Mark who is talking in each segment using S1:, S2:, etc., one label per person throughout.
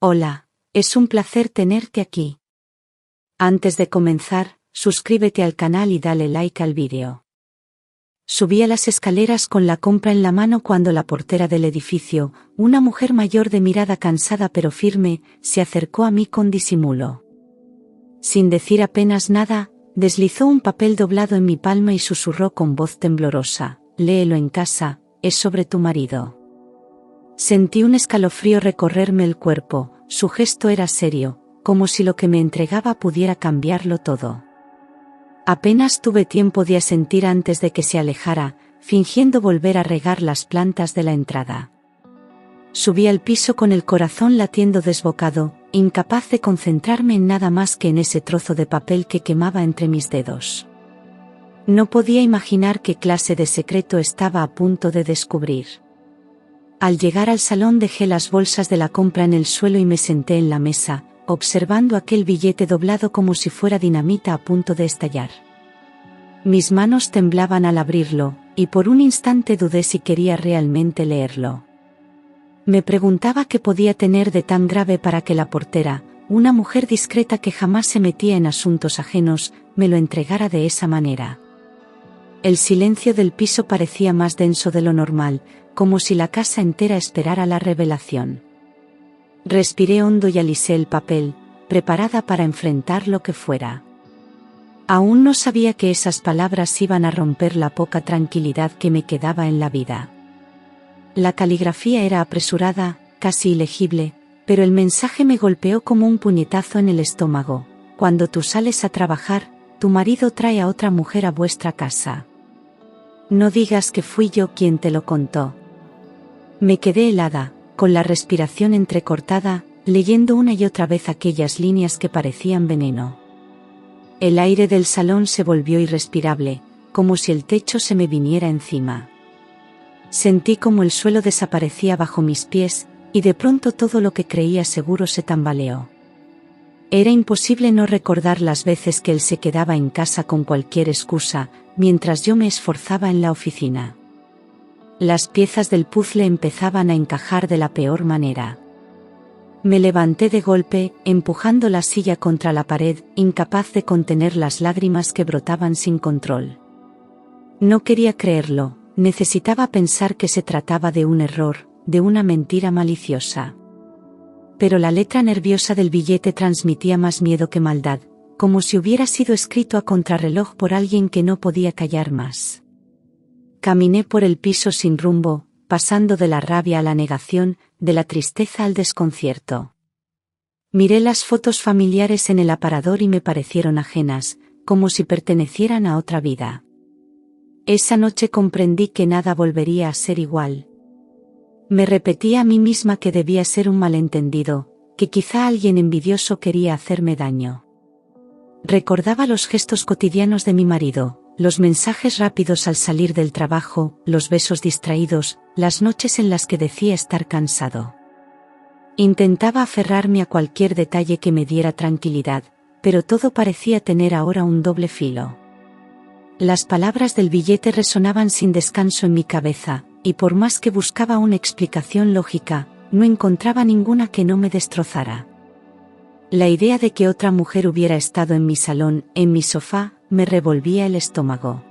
S1: Hola, es un placer tenerte aquí. Antes de comenzar, suscríbete al canal y dale like al vídeo. Subí a las escaleras con la compra en la mano cuando la portera del edificio, una mujer mayor de mirada cansada pero firme, se acercó a mí con disimulo. Sin decir apenas nada, deslizó un papel doblado en mi palma y susurró con voz temblorosa: léelo en casa, es sobre tu marido. Sentí un escalofrío recorrerme el cuerpo. Su gesto era serio, como si lo que me entregaba pudiera cambiarlo todo. Apenas tuve tiempo de asentir antes de que se alejara, fingiendo volver a regar las plantas de la entrada. Subí al piso con el corazón latiendo desbocado, incapaz de concentrarme en nada más que en ese trozo de papel que quemaba entre mis dedos. No podía imaginar qué clase de secreto estaba a punto de descubrir. Al llegar al salón dejé las bolsas de la compra en el suelo y me senté en la mesa, observando aquel billete doblado como si fuera dinamita a punto de estallar. Mis manos temblaban al abrirlo, y por un instante dudé si quería realmente leerlo. Me preguntaba qué podía tener de tan grave para que la portera, una mujer discreta que jamás se metía en asuntos ajenos, me lo entregara de esa manera. El silencio del piso parecía más denso de lo normal, como si la casa entera esperara la revelación. Respiré hondo y alisé el papel, preparada para enfrentar lo que fuera. Aún no sabía que esas palabras iban a romper la poca tranquilidad que me quedaba en la vida. La caligrafía era apresurada, casi ilegible, pero el mensaje me golpeó como un puñetazo en el estómago: cuando tú sales a trabajar, tu marido trae a otra mujer a vuestra casa. No digas que fui yo quien te lo contó. Me quedé helada, con la respiración entrecortada, leyendo una y otra vez aquellas líneas que parecían veneno. El aire del salón se volvió irrespirable, como si el techo se me viniera encima. Sentí como el suelo desaparecía bajo mis pies, y de pronto todo lo que creía seguro se tambaleó. Era imposible no recordar las veces que él se quedaba en casa con cualquier excusa, mientras yo me esforzaba en la oficina. Las piezas del puzzle empezaban a encajar de la peor manera. Me levanté de golpe, empujando la silla contra la pared, incapaz de contener las lágrimas que brotaban sin control. No quería creerlo, necesitaba pensar que se trataba de un error, de una mentira maliciosa. Pero la letra nerviosa del billete transmitía más miedo que maldad, como si hubiera sido escrito a contrarreloj por alguien que no podía callar más. Caminé por el piso sin rumbo, pasando de la rabia a la negación, de la tristeza al desconcierto. Miré las fotos familiares en el aparador y me parecieron ajenas, como si pertenecieran a otra vida. Esa noche comprendí que nada volvería a ser igual. Me repetía a mí misma que debía ser un malentendido, que quizá alguien envidioso quería hacerme daño. Recordaba los gestos cotidianos de mi marido, los mensajes rápidos al salir del trabajo, los besos distraídos, las noches en las que decía estar cansado. Intentaba aferrarme a cualquier detalle que me diera tranquilidad, pero todo parecía tener ahora un doble filo. Las palabras del billete resonaban sin descanso en mi cabeza, y por más que buscaba una explicación lógica, no encontraba ninguna que no me destrozara. La idea de que otra mujer hubiera estado en mi salón, en mi sofá, me revolvía el estómago.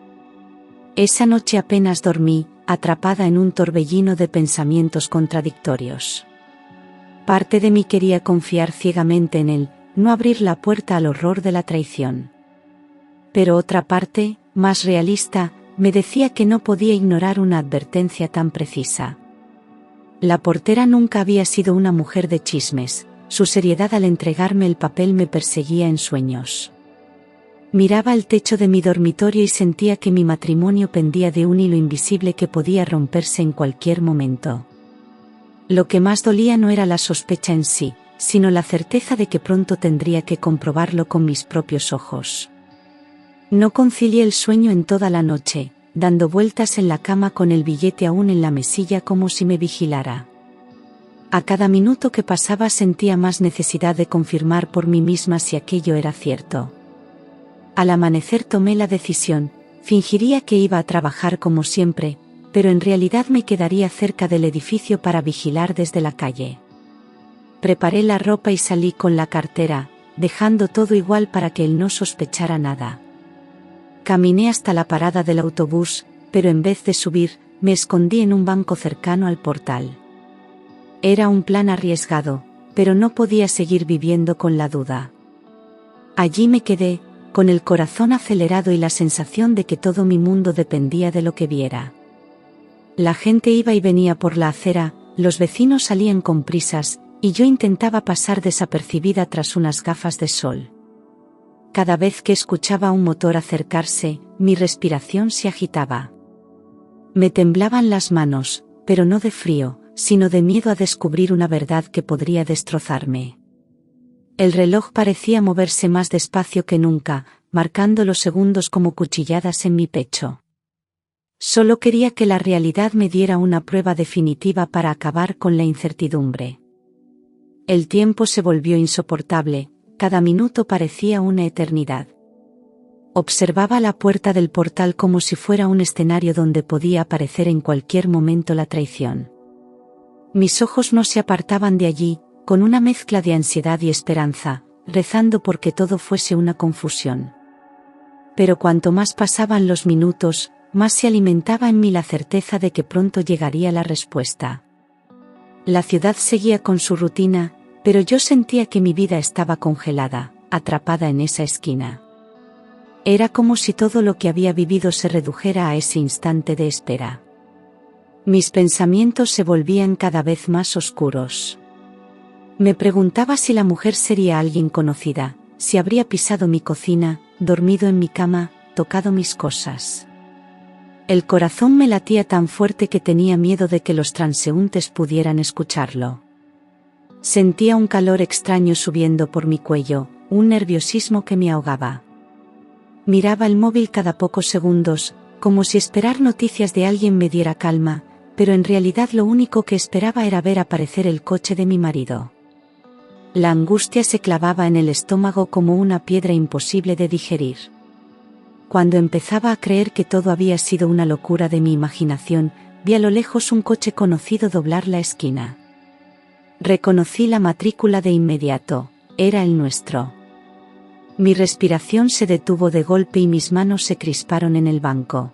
S1: Esa noche apenas dormí, atrapada en un torbellino de pensamientos contradictorios. Parte de mí quería confiar ciegamente en él, no abrir la puerta al horror de la traición. Pero otra parte, más realista, me decía que no podía ignorar una advertencia tan precisa. La portera nunca había sido una mujer de chismes. Su seriedad al entregarme el papel me perseguía en sueños. Miraba el techo de mi dormitorio y sentía que mi matrimonio pendía de un hilo invisible que podía romperse en cualquier momento. Lo que más dolía no era la sospecha en sí, sino la certeza de que pronto tendría que comprobarlo con mis propios ojos. No concilié el sueño en toda la noche, dando vueltas en la cama con el billete aún en la mesilla como si me vigilara. A cada minuto que pasaba sentía más necesidad de confirmar por mí misma si aquello era cierto. Al amanecer tomé la decisión, fingiría que iba a trabajar como siempre, pero en realidad me quedaría cerca del edificio para vigilar desde la calle. Preparé la ropa y salí con la cartera, dejando todo igual para que él no sospechara nada. Caminé hasta la parada del autobús, pero en vez de subir, me escondí en un banco cercano al portal. Era un plan arriesgado, pero no podía seguir viviendo con la duda. Allí me quedé, con el corazón acelerado y la sensación de que todo mi mundo dependía de lo que viera. La gente iba y venía por la acera, los vecinos salían con prisas, y yo intentaba pasar desapercibida tras unas gafas de sol. Cada vez que escuchaba un motor acercarse, mi respiración se agitaba. Me temblaban las manos, pero no de frío, sino de miedo a descubrir una verdad que podría destrozarme. El reloj parecía moverse más despacio que nunca, marcando los segundos como cuchilladas en mi pecho. Solo quería que la realidad me diera una prueba definitiva para acabar con la incertidumbre. El tiempo se volvió insoportable, cada minuto parecía una eternidad. Observaba la puerta del portal como si fuera un escenario donde podía aparecer en cualquier momento la traición. Mis ojos no se apartaban de allí, con una mezcla de ansiedad y esperanza, rezando porque todo fuese una confusión. Pero cuanto más pasaban los minutos, más se alimentaba en mí la certeza de que pronto llegaría la respuesta. La ciudad seguía con su rutina, pero yo sentía que mi vida estaba congelada, atrapada en esa esquina. Era como si todo lo que había vivido se redujera a ese instante de espera. Mis pensamientos se volvían cada vez más oscuros. Me preguntaba si la mujer sería alguien conocida, si habría pisado mi cocina, dormido en mi cama, tocado mis cosas. El corazón me latía tan fuerte que tenía miedo de que los transeúntes pudieran escucharlo. Sentía un calor extraño subiendo por mi cuello, un nerviosismo que me ahogaba. Miraba el móvil cada pocos segundos, como si esperar noticias de alguien me diera calma, pero en realidad lo único que esperaba era ver aparecer el coche de mi marido. La angustia se clavaba en el estómago como una piedra imposible de digerir. Cuando empezaba a creer que todo había sido una locura de mi imaginación, vi a lo lejos un coche conocido doblar la esquina. Reconocí la matrícula de inmediato, era el nuestro. Mi respiración se detuvo de golpe y mis manos se crisparon en el banco.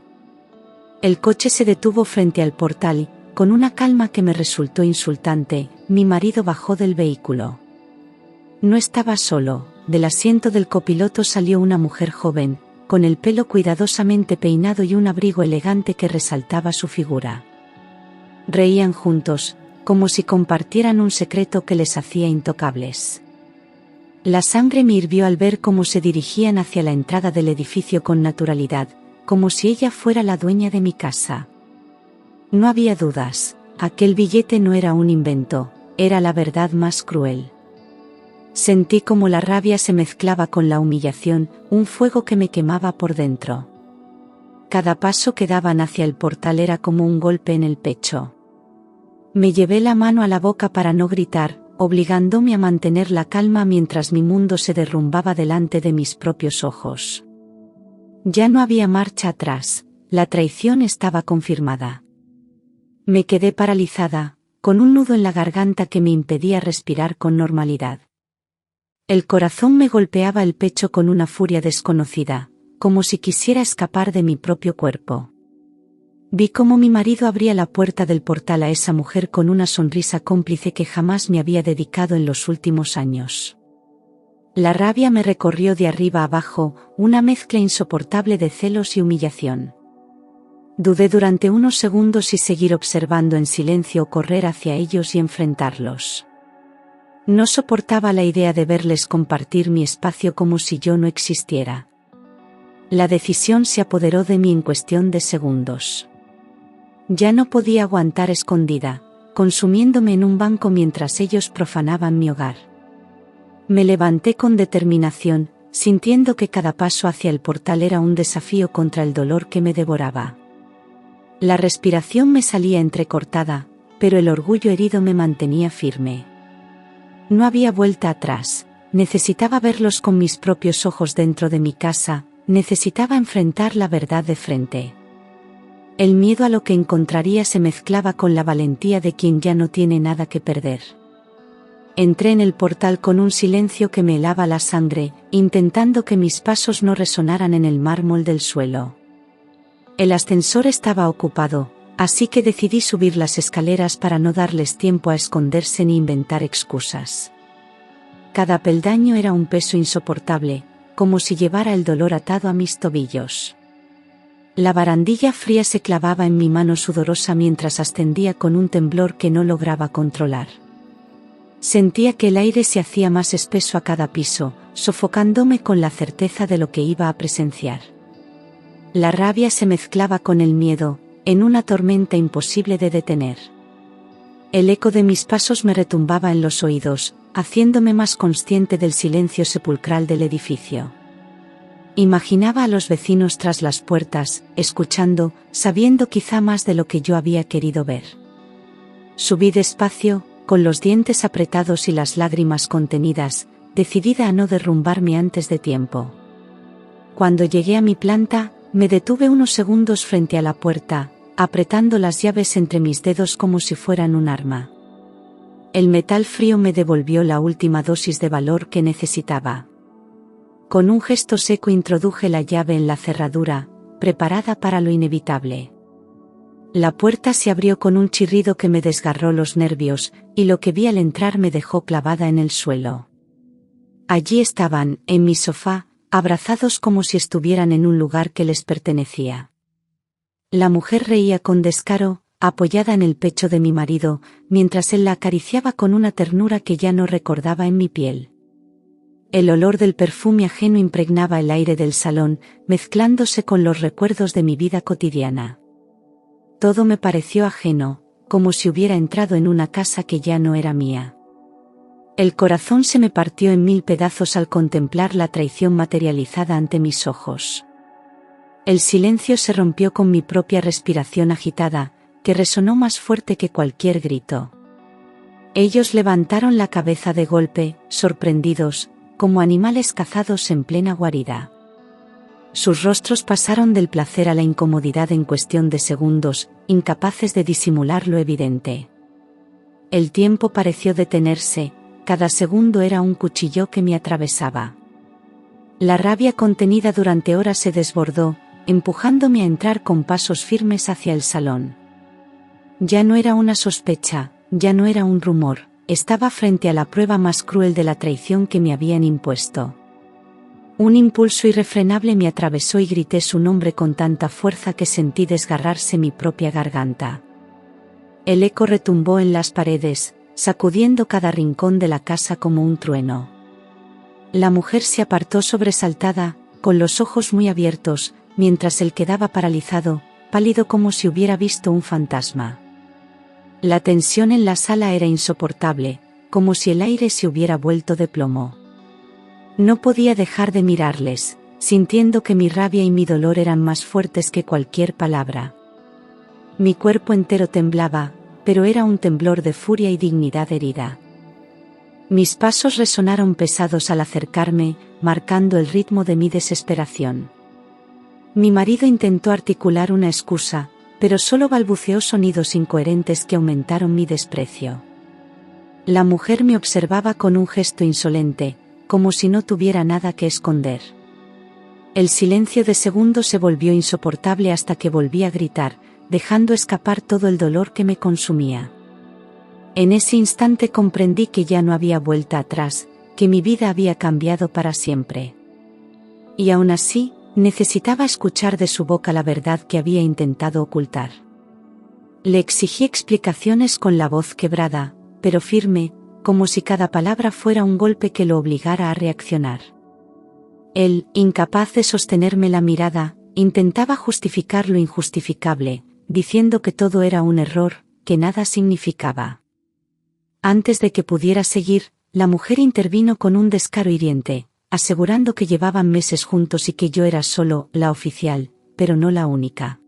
S1: El coche se detuvo frente al portal y, con una calma que me resultó insultante, mi marido bajó del vehículo. No estaba solo, del asiento del copiloto salió una mujer joven, con el pelo cuidadosamente peinado y un abrigo elegante que resaltaba su figura. Reían juntos, como si compartieran un secreto que les hacía intocables. La sangre me hirvió al ver cómo se dirigían hacia la entrada del edificio con naturalidad, como si ella fuera la dueña de mi casa. No había dudas, aquel billete no era un invento, era la verdad más cruel. Sentí como la rabia se mezclaba con la humillación, un fuego que me quemaba por dentro. Cada paso que daban hacia el portal era como un golpe en el pecho. Me llevé la mano a la boca para no gritar, obligándome a mantener la calma mientras mi mundo se derrumbaba delante de mis propios ojos. Ya no había marcha atrás, la traición estaba confirmada. Me quedé paralizada, con un nudo en la garganta que me impedía respirar con normalidad. El corazón me golpeaba el pecho con una furia desconocida, como si quisiera escapar de mi propio cuerpo. Vi cómo mi marido abría la puerta del portal a esa mujer con una sonrisa cómplice que jamás me había dedicado en los últimos años. La rabia me recorrió de arriba a abajo, una mezcla insoportable de celos y humillación. Dudé durante unos segundos si seguir observando en silencio o correr hacia ellos y enfrentarlos. No soportaba la idea de verles compartir mi espacio como si yo no existiera. La decisión se apoderó de mí en cuestión de segundos. Ya no podía aguantar escondida, consumiéndome en un banco mientras ellos profanaban mi hogar. Me levanté con determinación, sintiendo que cada paso hacia el portal era un desafío contra el dolor que me devoraba. La respiración me salía entrecortada, pero el orgullo herido me mantenía firme. No había vuelta atrás, necesitaba verlos con mis propios ojos dentro de mi casa, necesitaba enfrentar la verdad de frente. El miedo a lo que encontraría se mezclaba con la valentía de quien ya no tiene nada que perder. Entré en el portal con un silencio que me helaba la sangre, intentando que mis pasos no resonaran en el mármol del suelo. El ascensor estaba ocupado, así que decidí subir las escaleras para no darles tiempo a esconderse ni inventar excusas. Cada peldaño era un peso insoportable, como si llevara el dolor atado a mis tobillos. La barandilla fría se clavaba en mi mano sudorosa mientras ascendía con un temblor que no lograba controlar. Sentía que el aire se hacía más espeso a cada piso, sofocándome con la certeza de lo que iba a presenciar. La rabia se mezclaba con el miedo, en una tormenta imposible de detener. El eco de mis pasos me retumbaba en los oídos, haciéndome más consciente del silencio sepulcral del edificio. Imaginaba a los vecinos tras las puertas, escuchando, sabiendo quizá más de lo que yo había querido ver. Subí despacio, con los dientes apretados y las lágrimas contenidas, decidida a no derrumbarme antes de tiempo. Cuando llegué a mi planta, me detuve unos segundos frente a la puerta, apretando las llaves entre mis dedos como si fueran un arma. El metal frío me devolvió la última dosis de valor que necesitaba. Con un gesto seco introduje la llave en la cerradura, preparada para lo inevitable. La puerta se abrió con un chirrido que me desgarró los nervios, y lo que vi al entrar me dejó clavada en el suelo. Allí estaban, en mi sofá, abrazados como si estuvieran en un lugar que les pertenecía. La mujer reía con descaro, apoyada en el pecho de mi marido, mientras él la acariciaba con una ternura que ya no recordaba en mi piel. El olor del perfume ajeno impregnaba el aire del salón, mezclándose con los recuerdos de mi vida cotidiana. Todo me pareció ajeno, como si hubiera entrado en una casa que ya no era mía. El corazón se me partió en 1000 pedazos al contemplar la traición materializada ante mis ojos. El silencio se rompió con mi propia respiración agitada, que resonó más fuerte que cualquier grito. Ellos levantaron la cabeza de golpe, sorprendidos, como animales cazados en plena guarida. Sus rostros pasaron del placer a la incomodidad en cuestión de segundos, incapaces de disimular lo evidente. El tiempo pareció detenerse, cada segundo era un cuchillo que me atravesaba. La rabia contenida durante horas se desbordó, empujándome a entrar con pasos firmes hacia el salón. Ya no era una sospecha, ya no era un rumor, estaba frente a la prueba más cruel de la traición que me habían impuesto. Un impulso irrefrenable me atravesó y grité su nombre con tanta fuerza que sentí desgarrarse mi propia garganta. El eco retumbó en las paredes, sacudiendo cada rincón de la casa como un trueno. La mujer se apartó sobresaltada, con los ojos muy abiertos, mientras él quedaba paralizado, pálido como si hubiera visto un fantasma. La tensión en la sala era insoportable, como si el aire se hubiera vuelto de plomo. No podía dejar de mirarles, sintiendo que mi rabia y mi dolor eran más fuertes que cualquier palabra. Mi cuerpo entero temblaba, pero era un temblor de furia y dignidad herida. Mis pasos resonaron pesados al acercarme, marcando el ritmo de mi desesperación. Mi marido intentó articular una excusa, pero solo balbuceó sonidos incoherentes que aumentaron mi desprecio. La mujer me observaba con un gesto insolente, como si no tuviera nada que esconder. El silencio de segundos se volvió insoportable hasta que volví a gritar, dejando escapar todo el dolor que me consumía. En ese instante comprendí que ya no había vuelta atrás, que mi vida había cambiado para siempre. Y aún así, necesitaba escuchar de su boca la verdad que había intentado ocultar. Le exigí explicaciones con la voz quebrada, pero firme, como si cada palabra fuera un golpe que lo obligara a reaccionar. Él, incapaz de sostenerme la mirada, intentaba justificar lo injustificable, diciendo que todo era un error, que nada significaba. Antes de que pudiera seguir, la mujer intervino con un descaro hiriente, asegurando que llevaban meses juntos y que yo era solo la oficial, pero no la única.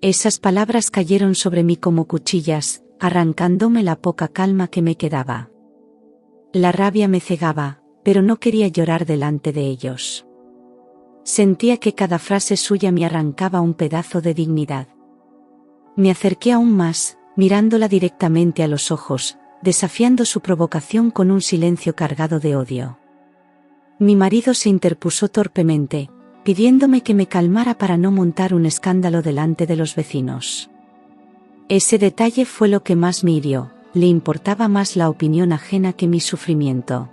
S1: Esas palabras cayeron sobre mí como cuchillas, arrancándome la poca calma que me quedaba. La rabia me cegaba, pero no quería llorar delante de ellos. Sentía que cada frase suya me arrancaba un pedazo de dignidad. Me acerqué aún más, mirándola directamente a los ojos, desafiando su provocación con un silencio cargado de odio. Mi marido se interpuso torpemente, pidiéndome que me calmara para no montar un escándalo delante de los vecinos. Ese detalle fue lo que más me hirió, le importaba más la opinión ajena que mi sufrimiento.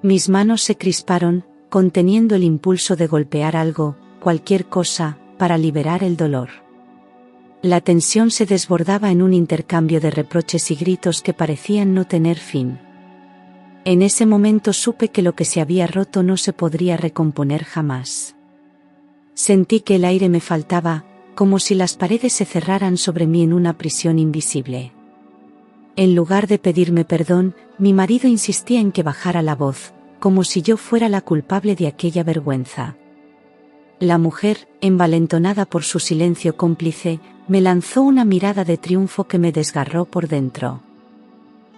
S1: Mis manos se crisparon, conteniendo el impulso de golpear algo, cualquier cosa, para liberar el dolor. La tensión se desbordaba en un intercambio de reproches y gritos que parecían no tener fin. En ese momento supe que lo que se había roto no se podría recomponer jamás. Sentí que el aire me faltaba, como si las paredes se cerraran sobre mí en una prisión invisible. En lugar de pedirme perdón, mi marido insistía en que bajara la voz, como si yo fuera la culpable de aquella vergüenza. La mujer, envalentonada por su silencio cómplice, me lanzó una mirada de triunfo que me desgarró por dentro.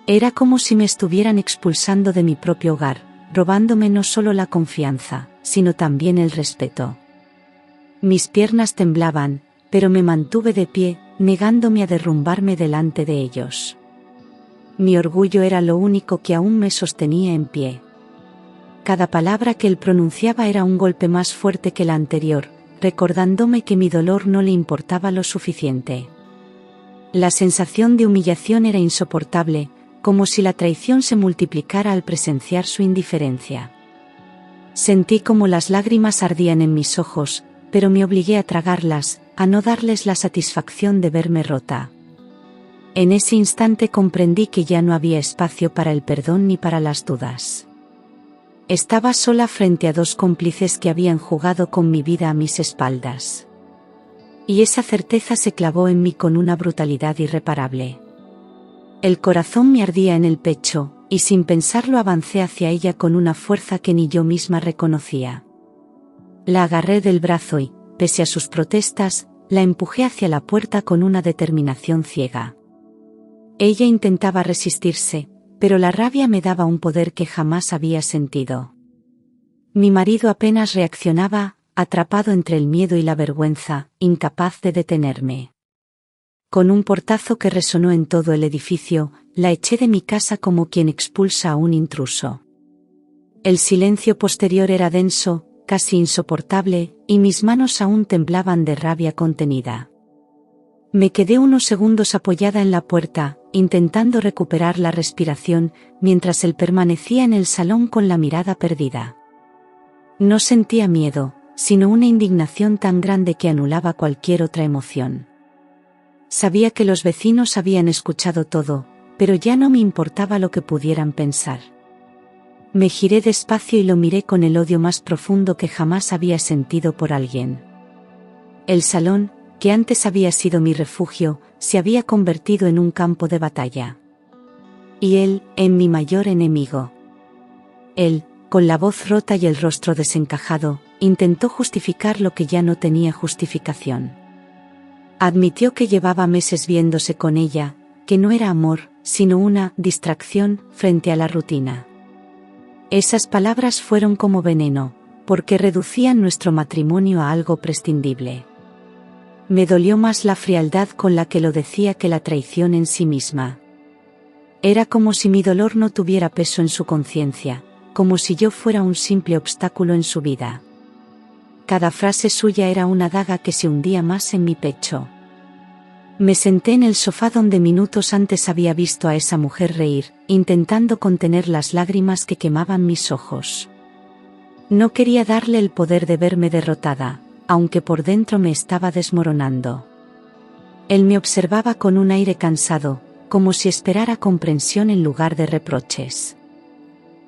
S1: Era como si me estuvieran expulsando de mi propio hogar, robándome no solo la confianza, sino también el respeto. Mis piernas temblaban, pero me mantuve de pie, negándome a derrumbarme delante de ellos. Mi orgullo era lo único que aún me sostenía en pie. Cada palabra que él pronunciaba era un golpe más fuerte que la anterior, recordándome que mi dolor no le importaba lo suficiente. La sensación de humillación era insoportable, como si la traición se multiplicara al presenciar su indiferencia. Sentí como las lágrimas ardían en mis ojos, pero me obligué a tragarlas, a no darles la satisfacción de verme rota. En ese instante comprendí que ya no había espacio para el perdón ni para las dudas. Estaba sola frente a dos cómplices que habían jugado con mi vida a mis espaldas. Y esa certeza se clavó en mí con una brutalidad irreparable. El corazón me ardía en el pecho, y sin pensarlo avancé hacia ella con una fuerza que ni yo misma reconocía. La agarré del brazo y, pese a sus protestas, la empujé hacia la puerta con una determinación ciega. Ella intentaba resistirse, pero la rabia me daba un poder que jamás había sentido. Mi marido apenas reaccionaba, atrapado entre el miedo y la vergüenza, incapaz de detenerme. Con un portazo que resonó en todo el edificio, la eché de mi casa como quien expulsa a un intruso. El silencio posterior era denso, casi insoportable, y mis manos aún temblaban de rabia contenida. Me quedé unos segundos apoyada en la puerta, intentando recuperar la respiración, mientras él permanecía en el salón con la mirada perdida. No sentía miedo, sino una indignación tan grande que anulaba cualquier otra emoción. Sabía que los vecinos habían escuchado todo, pero ya no me importaba lo que pudieran pensar. Me giré despacio y lo miré con el odio más profundo que jamás había sentido por alguien. El salón, que antes había sido mi refugio, se había convertido en un campo de batalla. Y él, en mi mayor enemigo. Él, con la voz rota y el rostro desencajado, intentó justificar lo que ya no tenía justificación. Admitió que llevaba meses viéndose con ella, que no era amor, sino una distracción frente a la rutina. Esas palabras fueron como veneno, porque reducían nuestro matrimonio a algo prescindible. Me dolió más la frialdad con la que lo decía que la traición en sí misma. Era como si mi dolor no tuviera peso en su conciencia, como si yo fuera un simple obstáculo en su vida. Cada frase suya era una daga que se hundía más en mi pecho. Me senté en el sofá donde minutos antes había visto a esa mujer reír, intentando contener las lágrimas que quemaban mis ojos. No quería darle el poder de verme derrotada, aunque por dentro me estaba desmoronando. Él me observaba con un aire cansado, como si esperara comprensión en lugar de reproches.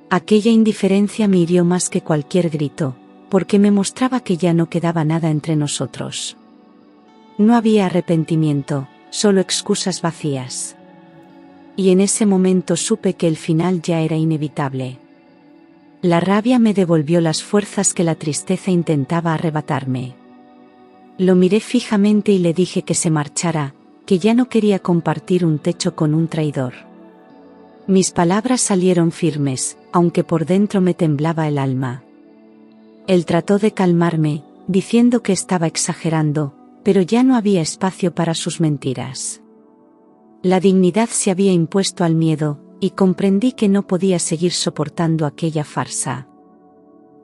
S1: Aquella indiferencia me hirió más que cualquier grito, porque me mostraba que ya no quedaba nada entre nosotros. No había arrepentimiento, solo excusas vacías. Y en ese momento supe que el final ya era inevitable. La rabia me devolvió las fuerzas que la tristeza intentaba arrebatarme. Lo miré fijamente y le dije que se marchara, que ya no quería compartir un techo con un traidor. Mis palabras salieron firmes, aunque por dentro me temblaba el alma. Él trató de calmarme, diciendo que estaba exagerando, pero ya no había espacio para sus mentiras. La dignidad se había impuesto al miedo, y comprendí que no podía seguir soportando aquella farsa.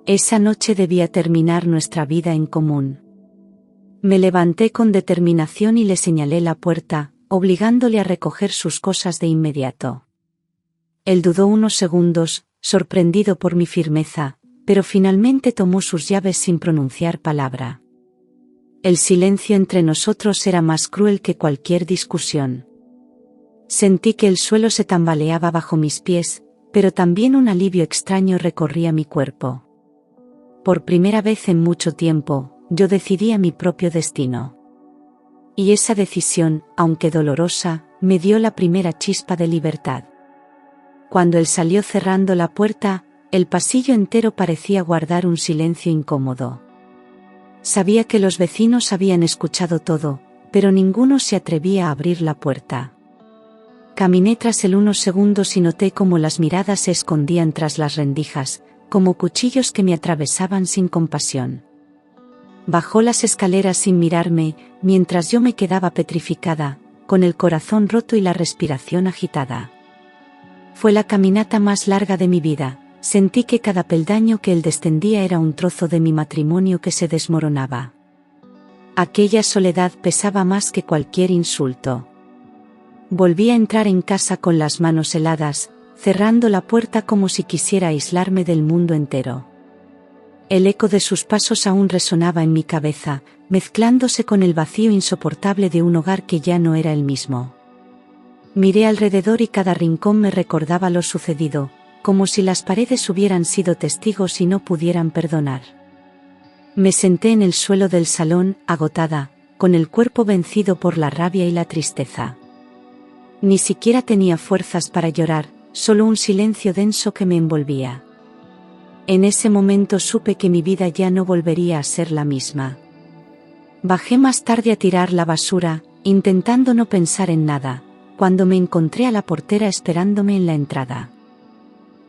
S1: Esa noche debía terminar nuestra vida en común. Me levanté con determinación y le señalé la puerta, obligándole a recoger sus cosas de inmediato. Él dudó unos segundos, sorprendido por mi firmeza, pero finalmente tomó sus llaves sin pronunciar palabra. El silencio entre nosotros era más cruel que cualquier discusión. Sentí que el suelo se tambaleaba bajo mis pies, pero también un alivio extraño recorría mi cuerpo. Por primera vez en mucho tiempo, yo decidía mi propio destino. Y esa decisión, aunque dolorosa, me dio la primera chispa de libertad. Cuando él salió cerrando la puerta, el pasillo entero parecía guardar un silencio incómodo. Sabía que los vecinos habían escuchado todo, pero ninguno se atrevía a abrir la puerta. Caminé tras él unos segundos y noté cómo las miradas se escondían tras las rendijas, como cuchillos que me atravesaban sin compasión. Bajó las escaleras sin mirarme, mientras yo me quedaba petrificada, con el corazón roto y la respiración agitada. Fue la caminata más larga de mi vida. Sentí que cada peldaño que él descendía era un trozo de mi matrimonio que se desmoronaba. Aquella soledad pesaba más que cualquier insulto. Volví a entrar en casa con las manos heladas, cerrando la puerta como si quisiera aislarme del mundo entero. El eco de sus pasos aún resonaba en mi cabeza, mezclándose con el vacío insoportable de un hogar que ya no era el mismo. Miré alrededor y cada rincón me recordaba lo sucedido, como si las paredes hubieran sido testigos y no pudieran perdonar. Me senté en el suelo del salón, agotada, con el cuerpo vencido por la rabia y la tristeza. Ni siquiera tenía fuerzas para llorar, solo un silencio denso que me envolvía. En ese momento supe que mi vida ya no volvería a ser la misma. Bajé más tarde a tirar la basura, intentando no pensar en nada, cuando me encontré a la portera esperándome en la entrada.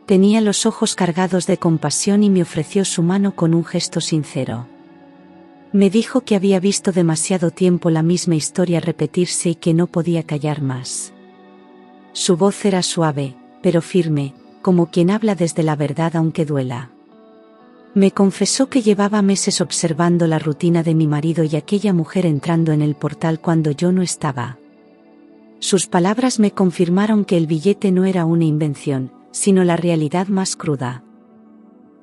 S1: Tenía los ojos cargados de compasión y me ofreció su mano con un gesto sincero. Me dijo que había visto demasiado tiempo la misma historia repetirse y que no podía callar más. Su voz era suave, pero firme, como quien habla desde la verdad aunque duela. Me confesó que llevaba meses observando la rutina de mi marido y aquella mujer entrando en el portal cuando yo no estaba. Sus palabras me confirmaron que el billete no era una invención, sino la realidad más cruda.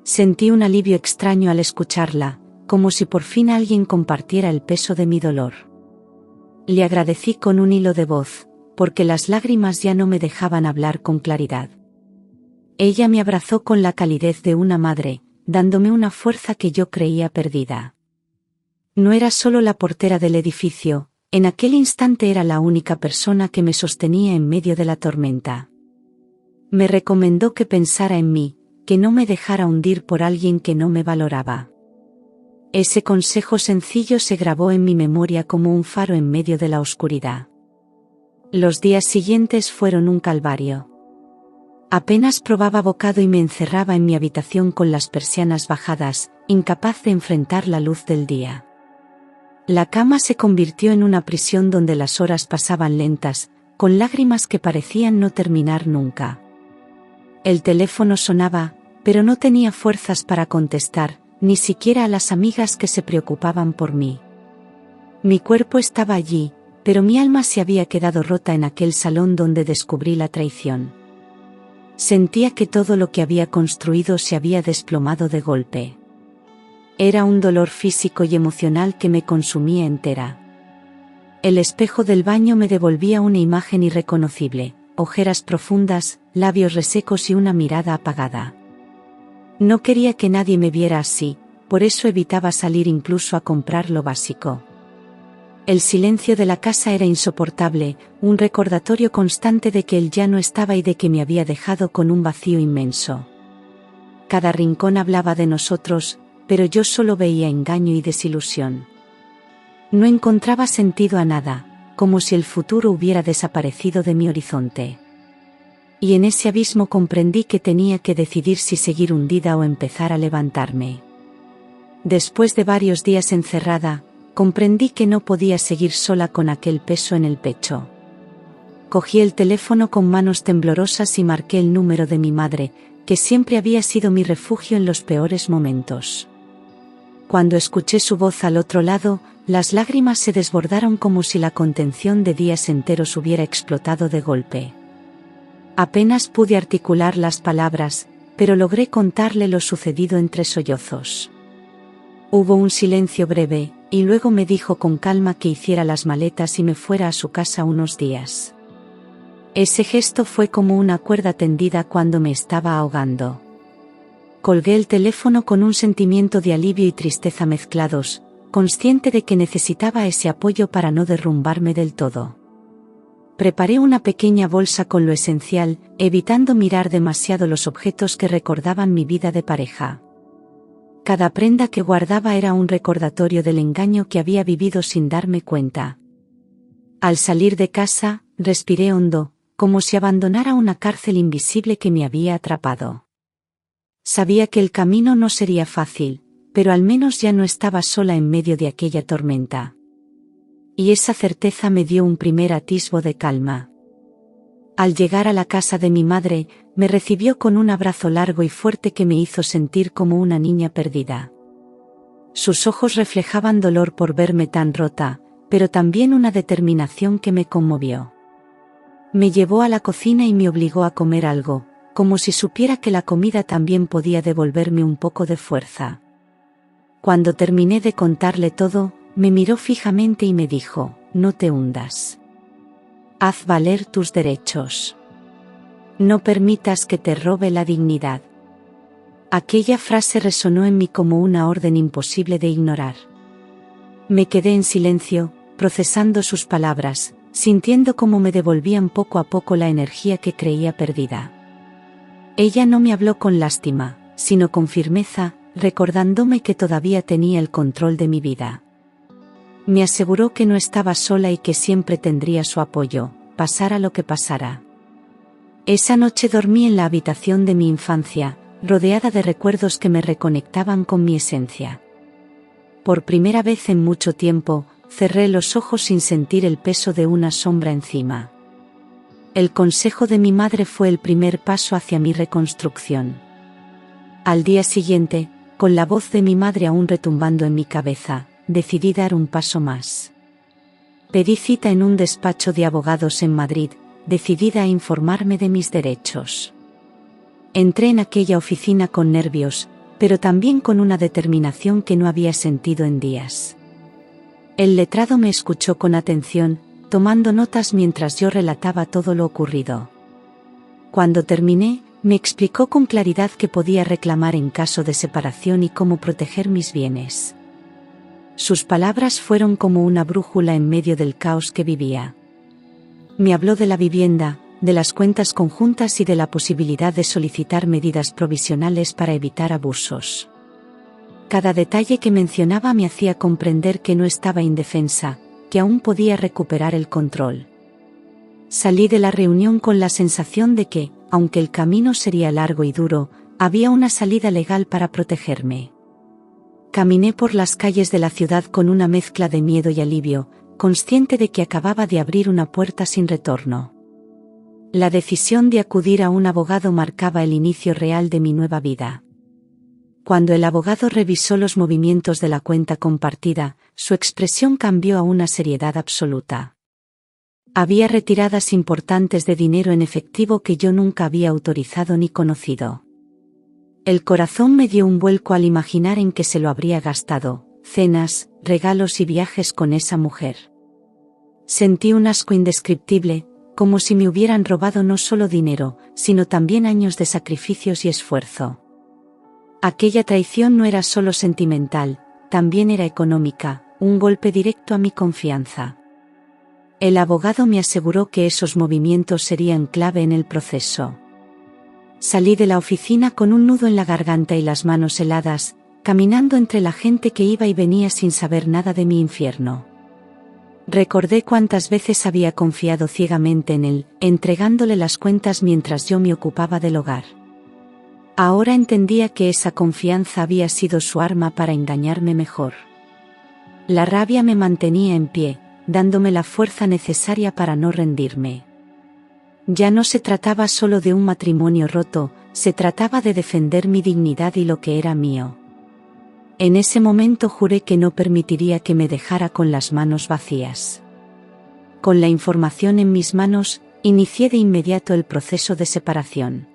S1: Sentí un alivio extraño al escucharla, como si por fin alguien compartiera el peso de mi dolor. Le agradecí con un hilo de voz, porque las lágrimas ya no me dejaban hablar con claridad. Ella me abrazó con la calidez de una madre, dándome una fuerza que yo creía perdida. No era solo la portera del edificio, en aquel instante era la única persona que me sostenía en medio de la tormenta. Me recomendó que pensara en mí, que no me dejara hundir por alguien que no me valoraba. Ese consejo sencillo se grabó en mi memoria como un faro en medio de la oscuridad. Los días siguientes fueron un calvario. Apenas probaba bocado y me encerraba en mi habitación con las persianas bajadas, incapaz de enfrentar la luz del día. La cama se convirtió en una prisión donde las horas pasaban lentas, con lágrimas que parecían no terminar nunca. El teléfono sonaba, pero no tenía fuerzas para contestar, ni siquiera a las amigas que se preocupaban por mí. Mi cuerpo estaba allí, pero mi alma se había quedado rota en aquel salón donde descubrí la traición. Sentía que todo lo que había construido se había desplomado de golpe. Era un dolor físico y emocional que me consumía entera. El espejo del baño me devolvía una imagen irreconocible, ojeras profundas, labios resecos y una mirada apagada. No quería que nadie me viera así, por eso evitaba salir incluso a comprar lo básico. El silencio de la casa era insoportable, un recordatorio constante de que él ya no estaba y de que me había dejado con un vacío inmenso. Cada rincón hablaba de nosotros, pero yo solo veía engaño y desilusión. No encontraba sentido a nada, como si el futuro hubiera desaparecido de mi horizonte. Y en ese abismo comprendí que tenía que decidir si seguir hundida o empezar a levantarme. Después de varios días encerrada, comprendí que no podía seguir sola con aquel peso en el pecho. Cogí el teléfono con manos temblorosas y marqué el número de mi madre, que siempre había sido mi refugio en los peores momentos. Cuando escuché su voz al otro lado, las lágrimas se desbordaron como si la contención de días enteros hubiera explotado de golpe. Apenas pude articular las palabras, pero logré contarle lo sucedido entre sollozos. Hubo un silencio breve, y luego me dijo con calma que hiciera las maletas y me fuera a su casa unos días. Ese gesto fue como una cuerda tendida cuando me estaba ahogando. Colgué el teléfono con un sentimiento de alivio y tristeza mezclados, consciente de que necesitaba ese apoyo para no derrumbarme del todo. Preparé una pequeña bolsa con lo esencial, evitando mirar demasiado los objetos que recordaban mi vida de pareja. Cada prenda que guardaba era un recordatorio del engaño que había vivido sin darme cuenta. Al salir de casa, respiré hondo, como si abandonara una cárcel invisible que me había atrapado. Sabía que el camino no sería fácil, pero al menos ya no estaba sola en medio de aquella tormenta. Y esa certeza me dio un primer atisbo de calma. Al llegar a la casa de mi madre, me recibió con un abrazo largo y fuerte que me hizo sentir como una niña perdida. Sus ojos reflejaban dolor por verme tan rota, pero también una determinación que me conmovió. Me llevó a la cocina y me obligó a comer algo, como si supiera que la comida también podía devolverme un poco de fuerza. Cuando terminé de contarle todo, me miró fijamente y me dijo: «No te hundas. Haz valer tus derechos. No permitas que te robe la dignidad». Aquella frase resonó en mí como una orden imposible de ignorar. Me quedé en silencio, procesando sus palabras, sintiendo cómo me devolvían poco a poco la energía que creía perdida. Ella no me habló con lástima, sino con firmeza, recordándome que todavía tenía el control de mi vida. Me aseguró que no estaba sola y que siempre tendría su apoyo, pasara lo que pasara. Esa noche dormí en la habitación de mi infancia, rodeada de recuerdos que me reconectaban con mi esencia. Por primera vez en mucho tiempo, cerré los ojos sin sentir el peso de una sombra encima. El consejo de mi madre fue el primer paso hacia mi reconstrucción. Al día siguiente, con la voz de mi madre aún retumbando en mi cabeza, decidí dar un paso más. Pedí cita en un despacho de abogados en Madrid, decidida a informarme de mis derechos. Entré en aquella oficina con nervios, pero también con una determinación que no había sentido en días. El letrado me escuchó con atención, tomando notas mientras yo relataba todo lo ocurrido. Cuando terminé, me explicó con claridad qué podía reclamar en caso de separación y cómo proteger mis bienes. Sus palabras fueron como una brújula en medio del caos que vivía. Me habló de la vivienda, de las cuentas conjuntas y de la posibilidad de solicitar medidas provisionales para evitar abusos. Cada detalle que mencionaba me hacía comprender que no estaba indefensa, que aún podía recuperar el control. Salí de la reunión con la sensación de que, aunque el camino sería largo y duro, había una salida legal para protegerme. Caminé por las calles de la ciudad con una mezcla de miedo y alivio, consciente de que acababa de abrir una puerta sin retorno. La decisión de acudir a un abogado marcaba el inicio real de mi nueva vida. Cuando el abogado revisó los movimientos de la cuenta compartida, su expresión cambió a una seriedad absoluta. Había retiradas importantes de dinero en efectivo que yo nunca había autorizado ni conocido. El corazón me dio un vuelco al imaginar en qué se lo habría gastado: cenas, regalos y viajes con esa mujer. Sentí un asco indescriptible, como si me hubieran robado no solo dinero, sino también años de sacrificios y esfuerzo. Aquella traición no era solo sentimental, también era económica, un golpe directo a mi confianza. El abogado me aseguró que esos movimientos serían clave en el proceso. Salí de la oficina con un nudo en la garganta y las manos heladas, caminando entre la gente que iba y venía sin saber nada de mi infierno. Recordé cuántas veces había confiado ciegamente en él, entregándole las cuentas mientras yo me ocupaba del hogar. Ahora entendía que esa confianza había sido su arma para engañarme mejor. La rabia me mantenía en pie, dándome la fuerza necesaria para no rendirme. Ya no se trataba solo de un matrimonio roto, se trataba de defender mi dignidad y lo que era mío. En ese momento juré que no permitiría que me dejara con las manos vacías. Con la información en mis manos, inicié de inmediato el proceso de separación.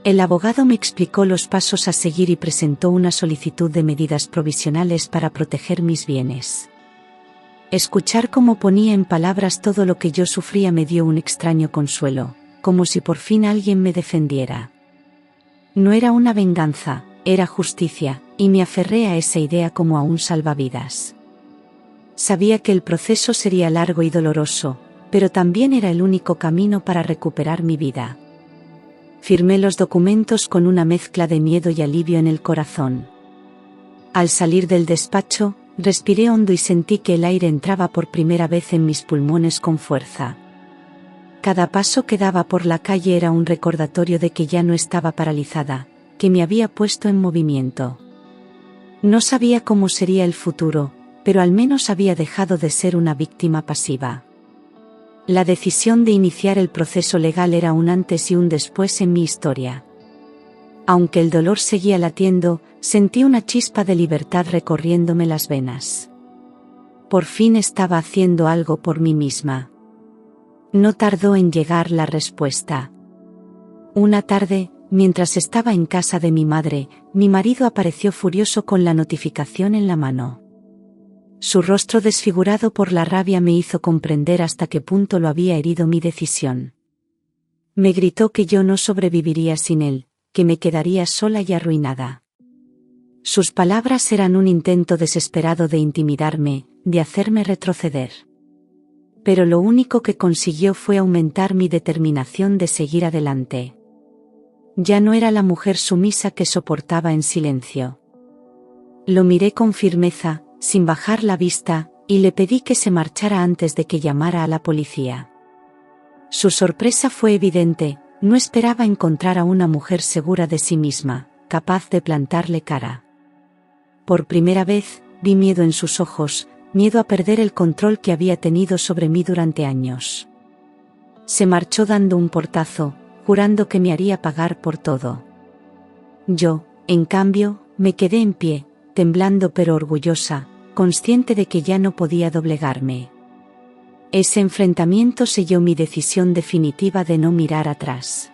S1: El abogado me explicó los pasos a seguir y presentó una solicitud de medidas provisionales para proteger mis bienes. Escuchar cómo ponía en palabras todo lo que yo sufría me dio un extraño consuelo, como si por fin alguien me defendiera. No era una venganza, era justicia, y me aferré a esa idea como a un salvavidas. Sabía que el proceso sería largo y doloroso, pero también era el único camino para recuperar mi vida. Firmé los documentos con una mezcla de miedo y alivio en el corazón. Al salir del despacho, respiré hondo y sentí que el aire entraba por primera vez en mis pulmones con fuerza. Cada paso que daba por la calle era un recordatorio de que ya no estaba paralizada, que me había puesto en movimiento. No sabía cómo sería el futuro, pero al menos había dejado de ser una víctima pasiva. La decisión de iniciar el proceso legal era un antes y un después en mi historia. Aunque el dolor seguía latiendo, sentí una chispa de libertad recorriéndome las venas. Por fin estaba haciendo algo por mí misma. No tardó en llegar la respuesta. Una tarde, mientras estaba en casa de mi madre, mi marido apareció furioso con la notificación en la mano. Su rostro desfigurado por la rabia me hizo comprender hasta qué punto lo había herido mi decisión. Me gritó que yo no sobreviviría sin él, que me quedaría sola y arruinada. Sus palabras eran un intento desesperado de intimidarme, de hacerme retroceder. Pero lo único que consiguió fue aumentar mi determinación de seguir adelante. Ya no era la mujer sumisa que soportaba en silencio. Lo miré con firmeza, sin bajar la vista, y le pedí que se marchara antes de que llamara a la policía. Su sorpresa fue evidente, no esperaba encontrar a una mujer segura de sí misma, capaz de plantarle cara. Por primera vez, vi miedo en sus ojos, miedo a perder el control que había tenido sobre mí durante años. Se marchó dando un portazo, jurando que me haría pagar por todo. Yo, en cambio, me quedé en pie, temblando pero orgullosa, consciente de que ya no podía doblegarme. Ese enfrentamiento selló mi decisión definitiva de no mirar atrás.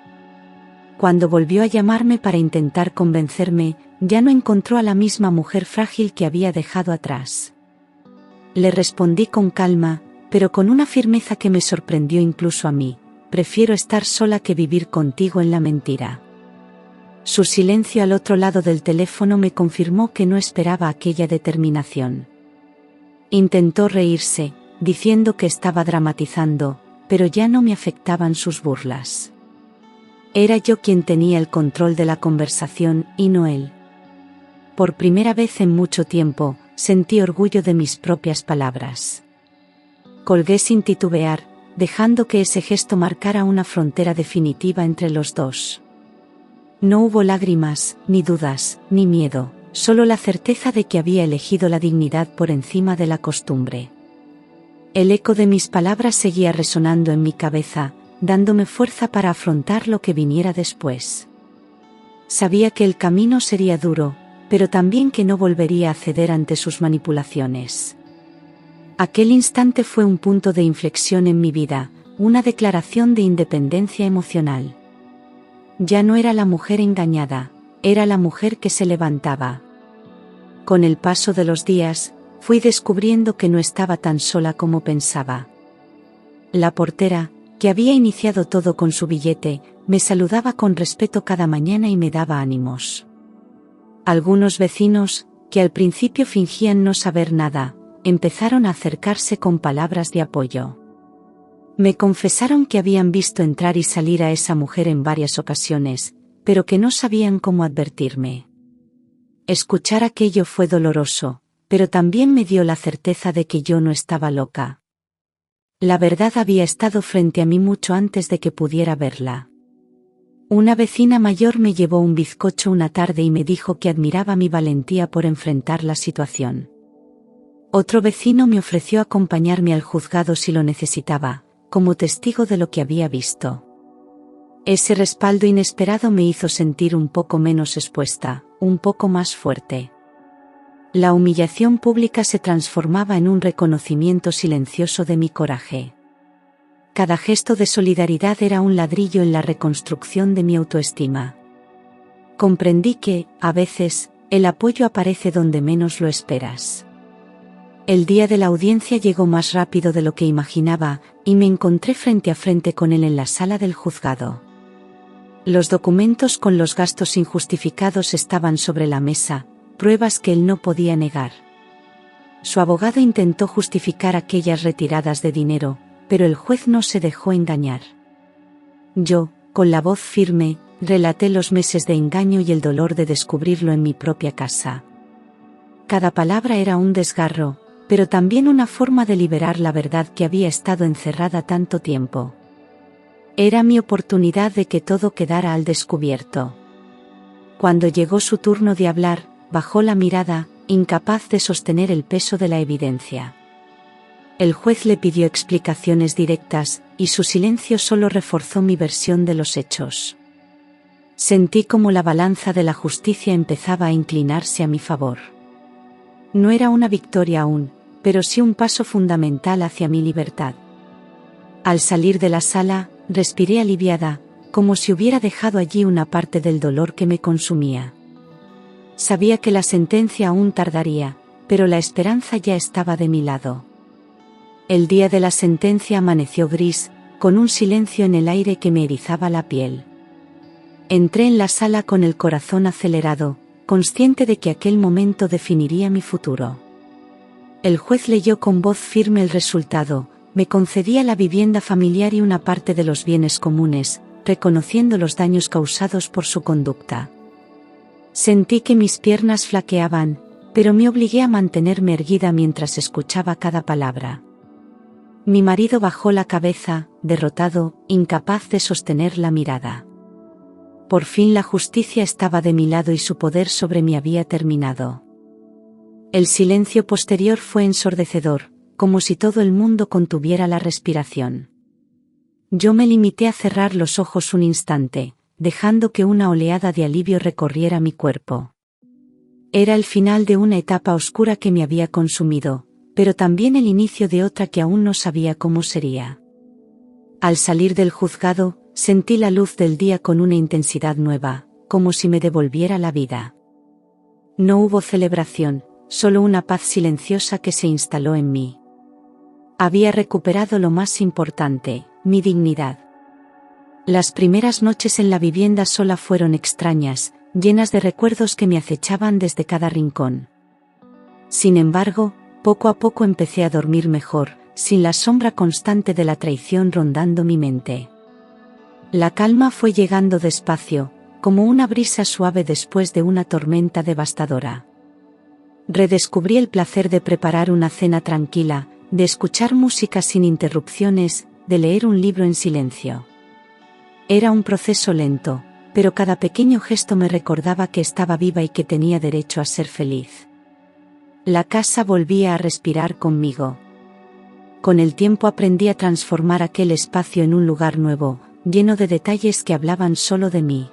S1: Cuando volvió a llamarme para intentar convencerme, ya no encontró a la misma mujer frágil que había dejado atrás. Le respondí con calma, pero con una firmeza que me sorprendió incluso a mí: prefiero estar sola que vivir contigo en la mentira. Su silencio al otro lado del teléfono me confirmó que no esperaba aquella determinación. Intentó reírse, diciendo que estaba dramatizando, pero ya no me afectaban sus burlas. Era yo quien tenía el control de la conversación y no él. Por primera vez en mucho tiempo, sentí orgullo de mis propias palabras. Colgué sin titubear, dejando que ese gesto marcara una frontera definitiva entre los dos. No hubo lágrimas, ni dudas, ni miedo, solo la certeza de que había elegido la dignidad por encima de la costumbre. El eco de mis palabras seguía resonando en mi cabeza, dándome fuerza para afrontar lo que viniera después. Sabía que el camino sería duro, pero también que no volvería a ceder ante sus manipulaciones. Aquel instante fue un punto de inflexión en mi vida, una declaración de independencia emocional. Ya no era la mujer engañada, era la mujer que se levantaba. Con el paso de los días, fui descubriendo que no estaba tan sola como pensaba. La portera, que había iniciado todo con su billete, me saludaba con respeto cada mañana y me daba ánimos. Algunos vecinos, que al principio fingían no saber nada, empezaron a acercarse con palabras de apoyo. Me confesaron que habían visto entrar y salir a esa mujer en varias ocasiones, pero que no sabían cómo advertirme. Escuchar aquello fue doloroso, pero también me dio la certeza de que yo no estaba loca. La verdad había estado frente a mí mucho antes de que pudiera verla. Una vecina mayor me llevó un bizcocho una tarde y me dijo que admiraba mi valentía por enfrentar la situación. Otro vecino me ofreció acompañarme al juzgado si lo necesitaba, como testigo de lo que había visto. Ese respaldo inesperado me hizo sentir un poco menos expuesta, un poco más fuerte. La humillación pública se transformaba en un reconocimiento silencioso de mi coraje. Cada gesto de solidaridad era un ladrillo en la reconstrucción de mi autoestima. Comprendí que, a veces, el apoyo aparece donde menos lo esperas. El día de la audiencia llegó más rápido de lo que imaginaba, y me encontré frente a frente con él en la sala del juzgado. Los documentos con los gastos injustificados estaban sobre la mesa, pruebas que él no podía negar. Su abogado intentó justificar aquellas retiradas de dinero, pero el juez no se dejó engañar. Yo, con la voz firme, relaté los meses de engaño y el dolor de descubrirlo en mi propia casa. Cada palabra era un desgarro, pero también una forma de liberar la verdad que había estado encerrada tanto tiempo. Era mi oportunidad de que todo quedara al descubierto. Cuando llegó su turno de hablar, bajó la mirada, incapaz de sostener el peso de la evidencia. El juez le pidió explicaciones directas, y su silencio solo reforzó mi versión de los hechos. Sentí como la balanza de la justicia empezaba a inclinarse a mi favor. No era una victoria aún, pero sí un paso fundamental hacia mi libertad. Al salir de la sala, respiré aliviada, como si hubiera dejado allí una parte del dolor que me consumía. Sabía que la sentencia aún tardaría, pero la esperanza ya estaba de mi lado. El día de la sentencia amaneció gris, con un silencio en el aire que me erizaba la piel. Entré en la sala con el corazón acelerado, consciente de que aquel momento definiría mi futuro. El juez leyó con voz firme el resultado, me concedía la vivienda familiar y una parte de los bienes comunes, reconociendo los daños causados por su conducta. Sentí que mis piernas flaqueaban, pero me obligué a mantenerme erguida mientras escuchaba cada palabra. Mi marido bajó la cabeza, derrotado, incapaz de sostener la mirada. Por fin la justicia estaba de mi lado y su poder sobre mí había terminado. El silencio posterior fue ensordecedor, como si todo el mundo contuviera la respiración. Yo me limité a cerrar los ojos un instante, dejando que una oleada de alivio recorriera mi cuerpo. Era el final de una etapa oscura que me había consumido, pero también el inicio de otra que aún no sabía cómo sería. Al salir del juzgado, sentí la luz del día con una intensidad nueva, como si me devolviera la vida. No hubo celebración, solo una paz silenciosa que se instaló en mí. Había recuperado lo más importante, mi dignidad. Las primeras noches en la vivienda sola fueron extrañas, llenas de recuerdos que me acechaban desde cada rincón. Sin embargo, poco a poco empecé a dormir mejor, sin la sombra constante de la traición rondando mi mente. La calma fue llegando despacio, como una brisa suave después de una tormenta devastadora. Redescubrí el placer de preparar una cena tranquila, de escuchar música sin interrupciones, de leer un libro en silencio. Era un proceso lento, pero cada pequeño gesto me recordaba que estaba viva y que tenía derecho a ser feliz. La casa volvía a respirar conmigo. Con el tiempo aprendí a transformar aquel espacio en un lugar nuevo, lleno de detalles que hablaban solo de mí.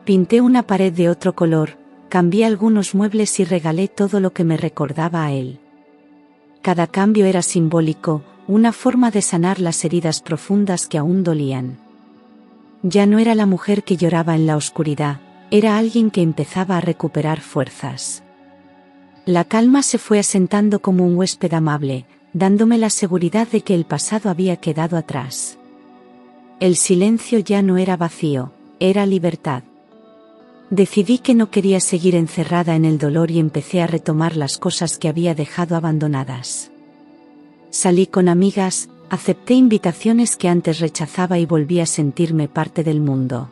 S1: Pinté una pared de otro color, cambié algunos muebles y regalé todo lo que me recordaba a él. Cada cambio era simbólico, una forma de sanar las heridas profundas que aún dolían. Ya no era la mujer que lloraba en la oscuridad, era alguien que empezaba a recuperar fuerzas. La calma se fue asentando como un huésped amable, dándome la seguridad de que el pasado había quedado atrás. El silencio ya no era vacío, era libertad. Decidí que no quería seguir encerrada en el dolor y empecé a retomar las cosas que había dejado abandonadas. Salí con amigas, acepté invitaciones que antes rechazaba y volví a sentirme parte del mundo.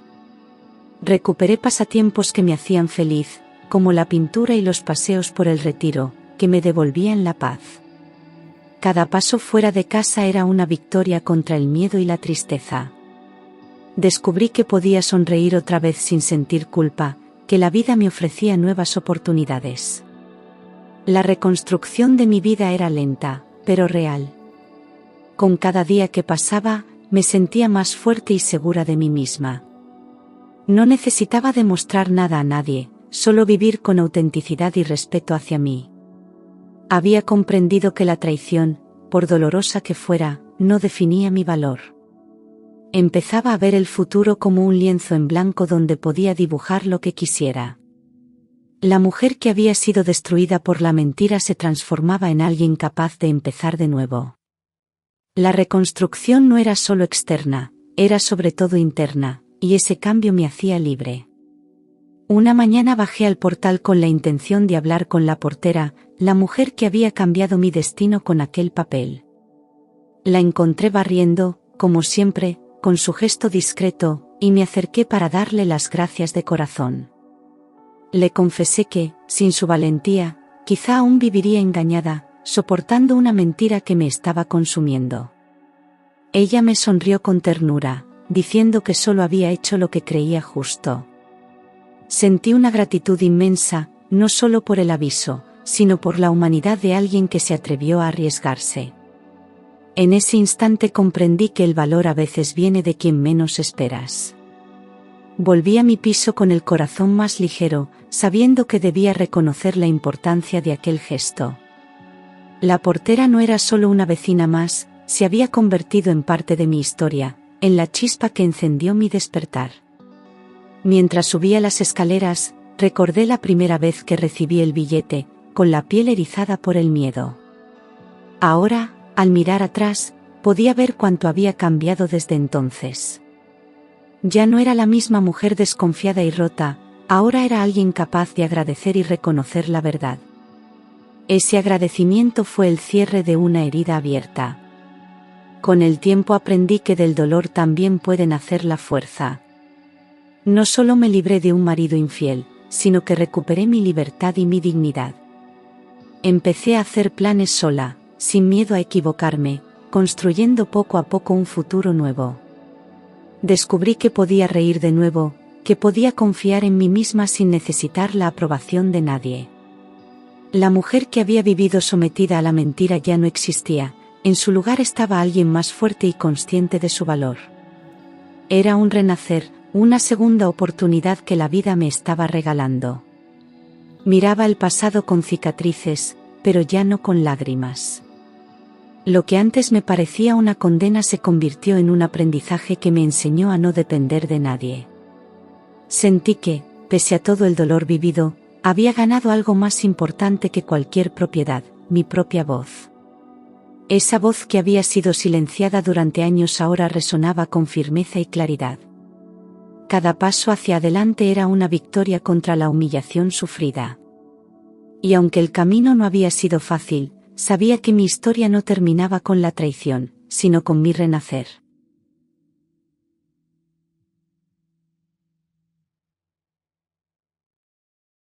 S1: Recuperé pasatiempos que me hacían feliz, como la pintura y los paseos por el retiro, que me devolvían la paz. Cada paso fuera de casa era una victoria contra el miedo y la tristeza. Descubrí que podía sonreír otra vez sin sentir culpa, que la vida me ofrecía nuevas oportunidades. La reconstrucción de mi vida era lenta, pero real. Con cada día que pasaba, me sentía más fuerte y segura de mí misma. No necesitaba demostrar nada a nadie, solo vivir con autenticidad y respeto hacia mí. Había comprendido que la traición, por dolorosa que fuera, no definía mi valor. Empezaba a ver el futuro como un lienzo en blanco donde podía dibujar lo que quisiera. La mujer que había sido destruida por la mentira se transformaba en alguien capaz de empezar de nuevo. La reconstrucción no era solo externa, era sobre todo interna, y ese cambio me hacía libre. Una mañana bajé al portal con la intención de hablar con la portera, la mujer que había cambiado mi destino con aquel papel. La encontré barriendo, como siempre, con su gesto discreto, y me acerqué para darle las gracias de corazón. Le confesé que, sin su valentía, quizá aún viviría engañada, soportando una mentira que me estaba consumiendo. Ella me sonrió con ternura, diciendo que solo había hecho lo que creía justo. Sentí una gratitud inmensa, no solo por el aviso, sino por la humanidad de alguien que se atrevió a arriesgarse. En ese instante comprendí que el valor a veces viene de quien menos esperas. Volví a mi piso con el corazón más ligero, sabiendo que debía reconocer la importancia de aquel gesto. La portera no era solo una vecina más, se había convertido en parte de mi historia, en la chispa que encendió mi despertar. Mientras subía las escaleras, recordé la primera vez que recibí el billete, con la piel erizada por el miedo. Ahora, al mirar atrás, podía ver cuánto había cambiado desde entonces. Ya no era la misma mujer desconfiada y rota, ahora era alguien capaz de agradecer y reconocer la verdad. Ese agradecimiento fue el cierre de una herida abierta. Con el tiempo aprendí que del dolor también puede nacer la fuerza. No solo me libré de un marido infiel, sino que recuperé mi libertad y mi dignidad. Empecé a hacer planes sola, sin miedo a equivocarme, construyendo poco a poco un futuro nuevo. Descubrí que podía reír de nuevo, que podía confiar en mí misma sin necesitar la aprobación de nadie. La mujer que había vivido sometida a la mentira ya no existía, en su lugar estaba alguien más fuerte y consciente de su valor. Era un renacer, una segunda oportunidad que la vida me estaba regalando. Miraba el pasado con cicatrices, pero ya no con lágrimas. Lo que antes me parecía una condena se convirtió en un aprendizaje que me enseñó a no depender de nadie. Sentí que, pese a todo el dolor vivido, había ganado algo más importante que cualquier propiedad, mi propia voz. Esa voz que había sido silenciada durante años ahora resonaba con firmeza y claridad. Cada paso hacia adelante era una victoria contra la humillación sufrida. Y aunque el camino no había sido fácil, sabía que mi historia no terminaba con la traición, sino con mi renacer.